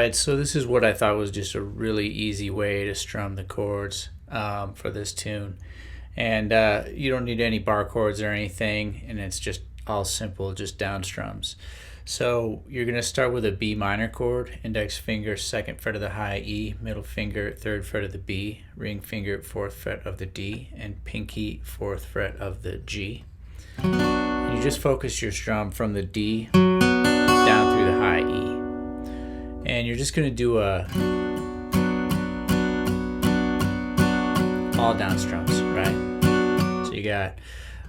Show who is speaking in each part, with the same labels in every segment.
Speaker 1: Alright, so this is what I thought was just a really easy way to strum the chords for this tune. And you don't need any bar chords or anything, and it's just all simple, just down strums. So you're going to start with a B minor chord, index finger 2nd fret of the high E, middle finger 3rd fret of the B, ring finger 4th fret of the D, and pinky 4th fret of the G. And you just focus your strum from the D down through the high E. And you're just going to do all down strums, right? So you got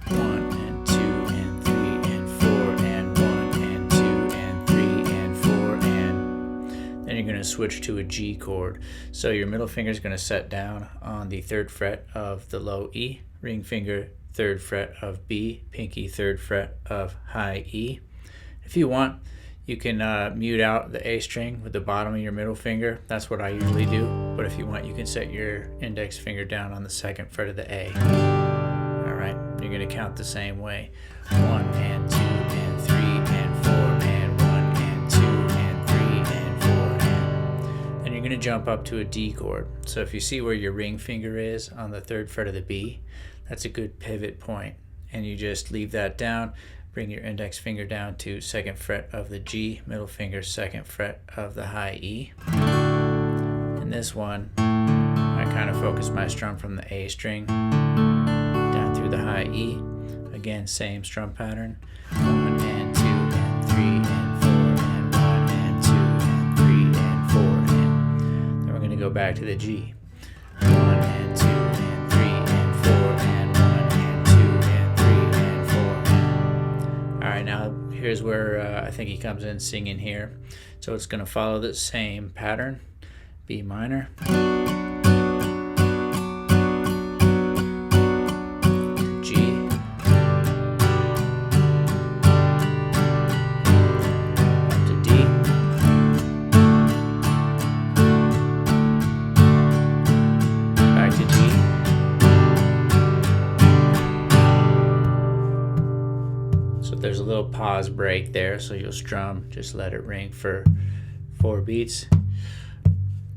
Speaker 1: 1 and 2 and 3 and 4 and 1 and 2 and 3 and 4, and then you're going to switch to a G chord. So your middle finger is going to set down on the 3rd fret of the low E, ring finger 3rd fret of B, pinky 3rd fret of high E. If you want, you can mute out the A string with the bottom of your middle finger. That's what I usually do. But if you want, you can set your index finger down on the 2nd fret of the A. Alright, you're going to count the same way. 1 and 2 and 3 and 4 and 1 and 2 and 3 and 4. And then you're going to jump up to a D chord. So if you see where your ring finger is on the 3rd fret of the B, that's a good pivot point. And you just leave that down. Bring your index finger down to 2nd fret of the G, middle finger 2nd fret of the high E. In this one, I kind of focus my strum from the A string down through the high E. Again, same strum pattern. 1 and 2 and 3 and 4 and 1 and 2 and 3 and 4. And then we're going to go back to the G. 1 and 2 and 3 and 4 and 1 and 2 and 3 and 4. Alright, now here's where I think he comes in singing here. So it's going to follow the same pattern. B minor, G, up to D, back to G, so there's a little pause break there, so you'll strum, just let it ring for 4 beats.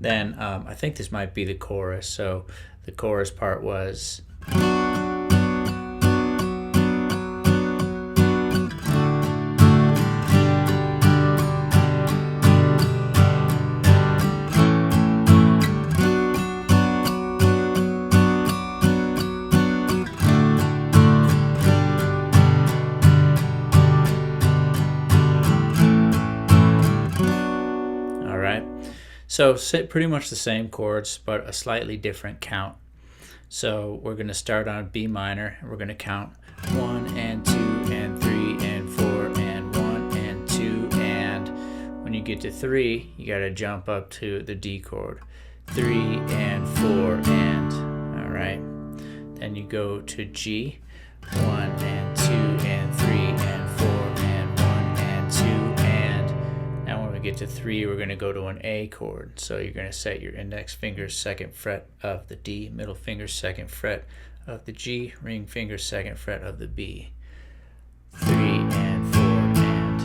Speaker 1: Then I think this might be the chorus. So the chorus part was so pretty much the same chords, but a slightly different count. So we're going to start on B minor, and we're going to count 1 and 2 and 3 and 4 and 1 and 2, and when you get to 3, you got to jump up to the D chord. 3 and 4 and, alright. Then you go to G, 1 and 2 and 3 and 4 and 1 and 2, and now when we get to 3, we're going to go to an A chord. So you're going to set your index finger 2nd fret of the D, middle finger 2nd fret of the G, ring finger 2nd fret of the B. 3 and 4 and.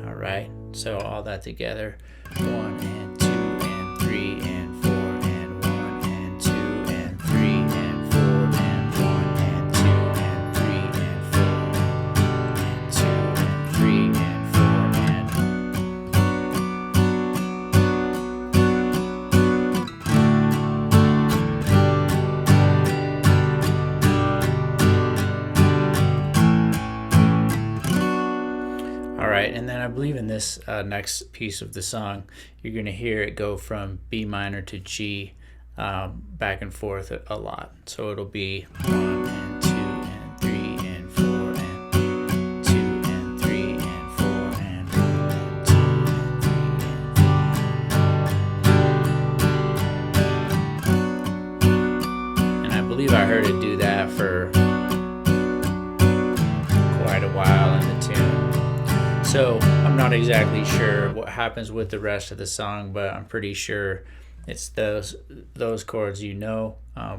Speaker 1: Alright, so all that together. 1 and 2 and 3 and 4 and 1 and 2 and 3 and 4 and 1 and 2 and 3 and 4 and 2 and 3 and 4 and. And then I believe in this next piece of the song, you're going to hear it go from B minor to G back and forth a lot. So it'll be 1 and 2 and 3 and 4 and 2 and 3 and 4 and 1 and 2 and 3 and 4. And I believe I heard it do that for quite a while in the tune. So I'm not exactly sure what happens with the rest of the song, but I'm pretty sure it's those chords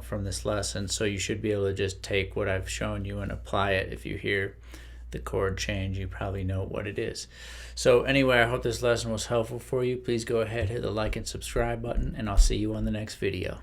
Speaker 1: from this lesson. So you should be able to just take what I've shown you and apply it if you hear the chord change, you probably know what it is. So anyway, I hope this lesson was helpful for you. Please go ahead, hit the like and subscribe button, and I'll see you on the next video.